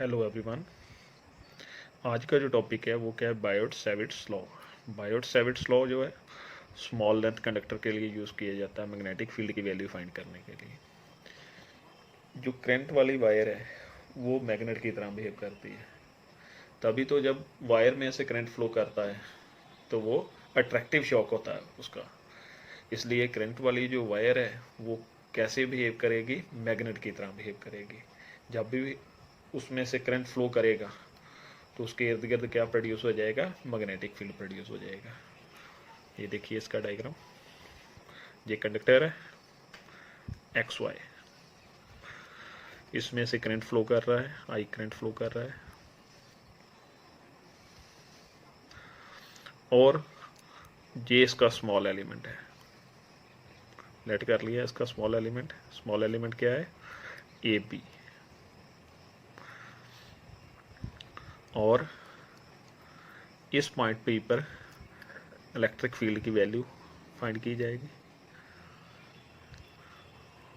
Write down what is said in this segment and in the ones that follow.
Hello everyone. आज का जो टॉपिक है वो क्या है, बायोट-सैविट्स लॉ। बायोट-सैविट्स लॉ जो है स्मॉल लेंथ कंडक्टर के लिए यूज़ किया जाता है मैग्नेटिक फील्ड की वैल्यू फाइंड करने के लिए। जो करंट वाली वायर है वो मैग्नेट की तरह बिहेव करती है, तभी तो जब वायर में से करंट फ्लो करता है तो वो अट्रैक्टिव शॉक होता है उसका। इसलिए करंट वाली जो वायर है वो कैसे बिहेव करेगी, मैग्नेट की तरह बिहेव करेगी। जब भी उसमें से करंट फ्लो करेगा तो उसके इर्द गिर्द क्या प्रोड्यूस हो जाएगा, मैग्नेटिक फील्ड प्रोड्यूस हो जाएगा। ये देखिए इसका डायग्राम, ये कंडक्टर है एक्स वाई, इसमें से करंट फ्लो कर रहा है, आई करंट फ्लो कर रहा है, और ये इसका स्मॉल एलिमेंट है। लेट कर लिया इसका स्मॉल एलिमेंट। स्मॉल एलिमेंट क्या है, ए बी। और इस पॉइंट पे पर इलेक्ट्रिक फील्ड की वैल्यू फाइंड की जाएगी,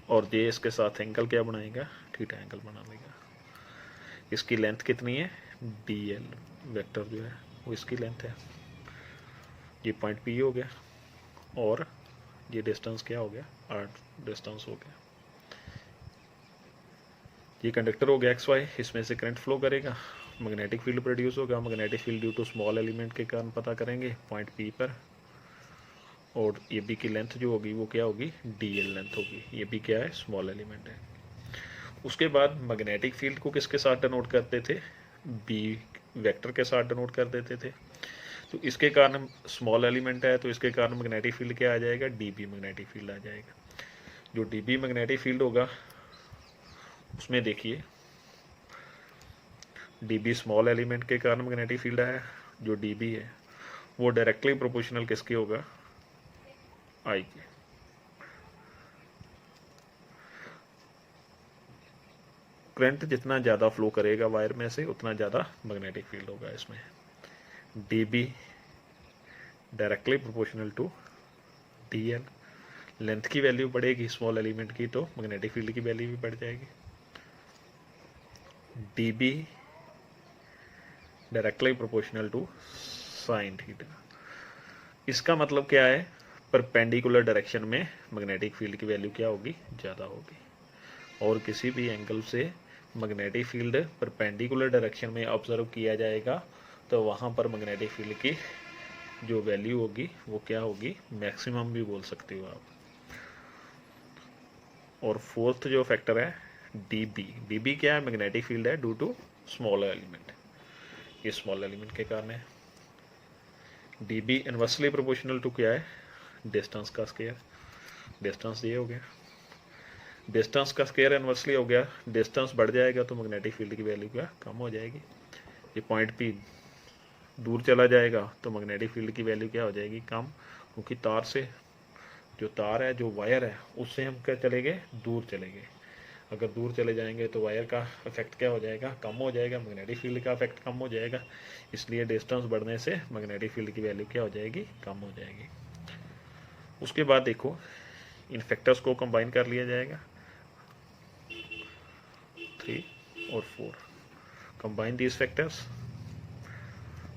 और ये इसके साथ एंगल क्या बनाएगा, थीटा एंगल बना लेगा। इसकी लेंथ कितनी है, डी एल वेक्टर जो है वो इसकी लेंथ है। ये पॉइंट पी हो गया और ये डिस्टेंस क्या हो गया, आर डिस्टेंस हो गया। ये कंडक्टर हो गया एक्स वाई, इसमें से करंट फ्लो करेगा, मैग्नेटिक फील्ड प्रोड्यूस होगा। Magnetic field due to small element के कारण पता करेंगे पॉइंट पी पर। और ये बी की लेंथ जो होगी वो क्या होगी, डी एल लेंथ होगी। ये भी क्या है, स्मॉल एलिमेंट है। उसके बाद मैग्नेटिक फील्ड को किसके साथ डिनोट करते थे, बी वेक्टर के साथ डिनोट कर देते थे। तो इसके कारण स्मॉल एलिमेंट है तो इसके कारण मैग्नेटिक फील्ड क्या आ जाएगा, डी बी मैग्नेटिक फील्ड आ जाएगा। जो डी बी मैग्नेटिक फील्ड होगा उसमें देखिए डी बी स्मॉल एलिमेंट के कारण मैग्नेटिक फील्ड है। जो डी बी है वो डायरेक्टली प्रोपोर्शनल किसके होगा, आई के। करंट जितना ज़्यादा फ्लो करेगा वायर में से उतना ज़्यादा मैग्नेटिक फील्ड होगा इसमें। D B directly proportional to D L. Length की वैल्यू बढ़ेगी स्मॉल एलिमेंट की तो मैग्नेटिक फील्ड की वैल्यू भी बढ़ जाएगी। D B directly proportional to sine theta. इसका मतलब क्या है, परपेंडिकुलर डायरेक्शन में मैग्नेटिक फील्ड की वैल्यू क्या होगी, ज़्यादा होगी। और किसी भी एंगल से मैग्नेटिक फील्ड परपेंडिकुलर डायरेक्शन में ऑब्जर्व किया जाएगा तो वहाँ पर मैग्नेटिक फील्ड की जो वैल्यू होगी वो क्या होगी, मैक्सिमम भी बोल सकते हो आप। और फोर्थ जो फैक्टर है डी बी, डी बी क्या है, मैग्नेटिक फील्ड है ड्यू टू स्मॉल एलिमेंट। ये स्मॉल एलिमेंट के कारण है। D B inversely proportional to क्या है, डिस्टेंस का स्क्वायर। डिस्टेंस ये हो गया, डिस्टेंस का स्क्वायर इनवर्सली हो गया। डिस्टेंस बढ़ जाएगा तो मैग्नेटिक फील्ड की वैल्यू क्या कम हो जाएगी। ये पॉइंट पी दूर चला जाएगा तो मैग्नेटिक फील्ड की वैल्यू क्या हो जाएगी, कम। क्योंकि तार से जो तार है, जो वायर है, उससे हम क्या चले गए, दूर चले गए। अगर दूर चले जाएंगे तो वायर का इफेक्ट क्या हो जाएगा, कम हो जाएगा, मैग्नेटिक फील्ड का इफेक्ट कम हो जाएगा। इसलिए डिस्टेंस बढ़ने से मैग्नेटिक फील्ड की वैल्यू क्या हो जाएगी, कम हो जाएगी। उसके बाद देखो इन फैक्टर्स को कंबाइन कर लिया जाएगा, 3 और 4। कंबाइन दीज फैक्टर्स,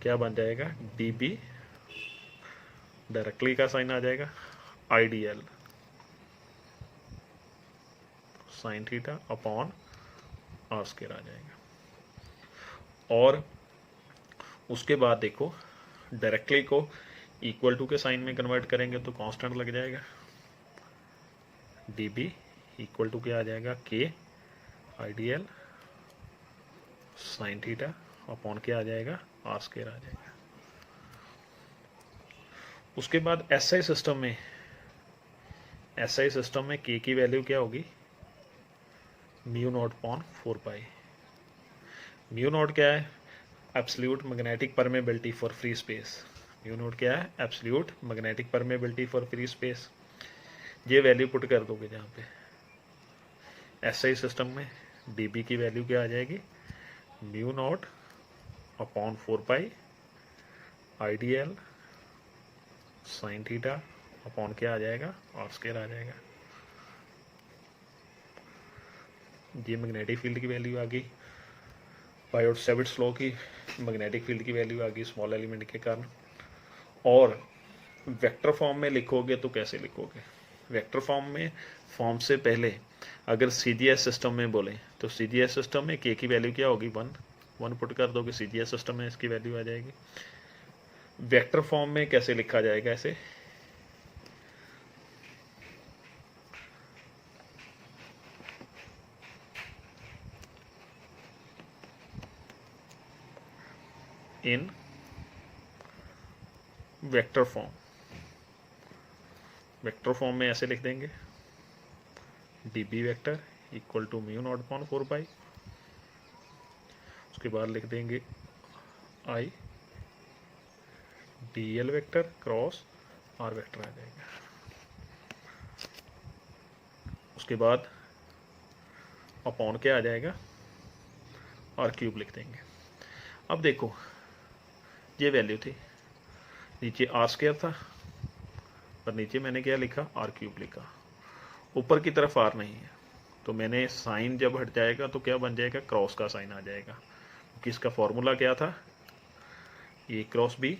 क्या बन जाएगा, डी बी डायरेक्टली का साइन आ जाएगा, I D L sine theta upon R square आ जाएगा। और उसके बाद देखो डायरेक्टली को इक्वल टू के साइन में कन्वर्ट करेंगे तो कांस्टेंट लग जाएगा। डी बी इक्वल टू क्या आ जाएगा, के आई D L sine theta upon क्या आ जाएगा, आर स्क्वायर आ जाएगा। उसके बाद एसआई सिस्टम में, एसआई सिस्टम में के की वैल्यू क्या होगी, म्यू नॉट अपॉन 4 पाई। म्यू नॉट क्या है, absolute magnetic permeability for free space. Mu naught क्या है, absolute magnetic permeability for free space. ये वैल्यू पुट कर दोगे जहाँ पे एसआई सिस्टम में, डीबी की वैल्यू क्या आ जाएगी, म्यू नॉट अपॉन 4 पाई आई D L sine theta upon क्या आ जाएगा, आर स्क्वायर आ जाएगा। ये मैग्नेटिक फील्ड की वैल्यू आ गई। बायोट-सैविट्स लॉ की मैग्नेटिक फील्ड की वैल्यू आ गई स्मॉल एलिमेंट के कारण। और वेक्टर फॉर्म में लिखोगे तो कैसे लिखोगे? वेक्टर फॉर्म में फॉर्म से पहले अगर CGS सिस्टम में बोले तो CGS सिस्टम में k की वैल्यू क्या होगी? 1 पुट कर दोगे CGS सिस्टम में इसकी वैल्यू आ जाएगी। वेक्टर फॉर्म में कैसे लिखा जाएगा ऐसे? In vector form, vector form में ऐसे लिख देंगे dB vector equal to mu naught upon 4 pi. उसके बाद लिख देंगे I dl vector cross r vector आ जाएगा। उसके बाद अपॉन क्या आ जाएगा? r क्यूब लिख देंगे। अब देखो ये वैल्यू थी, नीचे r स्क्वायर था पर नीचे मैंने क्या लिखा? r क्यूब लिखा। ऊपर की तरफ r नहीं है तो मैंने साइन जब हट जाएगा तो क्या बन जाएगा? क्रॉस का साइन आ जाएगा, क्योंकि इसका फॉर्मूला क्या था? a cross b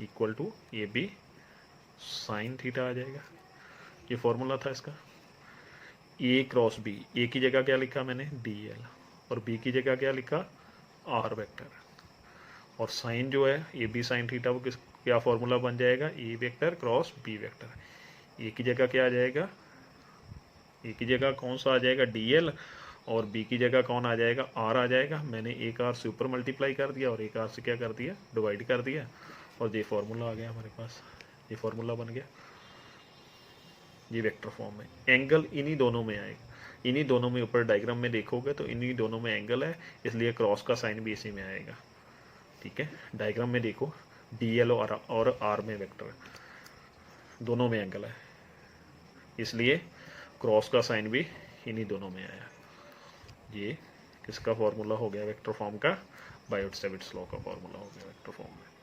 equal to A B sine theta आ जाएगा। ये फॉर्मूला था इसका। a क्रॉस b, a की जगह क्या लिखा मैंने? dl, और b की जगह क्या लिखा? r vector. और साइन जो है ए बी साइन थीटा, वो क्या फॉर्मूला बन जाएगा? ए वेक्टर क्रॉस बी वेक्टर। ए की जगह क्या आ जाएगा? ए की जगह कौन सा आ जाएगा? dl, और बी की जगह कौन आ जाएगा? r आ जाएगा। मैंने एक r से ऊपर मल्टीप्लाई कर दिया और एक r से क्या कर दिया? डिवाइड कर दिया, और ये फॉर्मूला आ गया हमारे पास। ये फॉर्मूला बन गया। ये वेक्टर फॉर्म में एंगल इन्हीं दोनों में आएगा, इन्हीं दोनों में। ऊपर डायग्राम में देखोगे तो इन्हीं दोनों में एंगल है, इसलिए क्रॉस का साइन भी इसी में आएगा। ठीक है, डायग्राम में देखो dl और r में वेक्टर दोनों में एंगल है, इसलिए क्रॉस का साइन भी इन्हीं दोनों में आया। ये किसका फॉर्मूला हो गया वेक्टर फॉर्म का? बायोट-सैविट्स लॉ का फॉर्मूला हो गया वेक्टर फॉर्म में।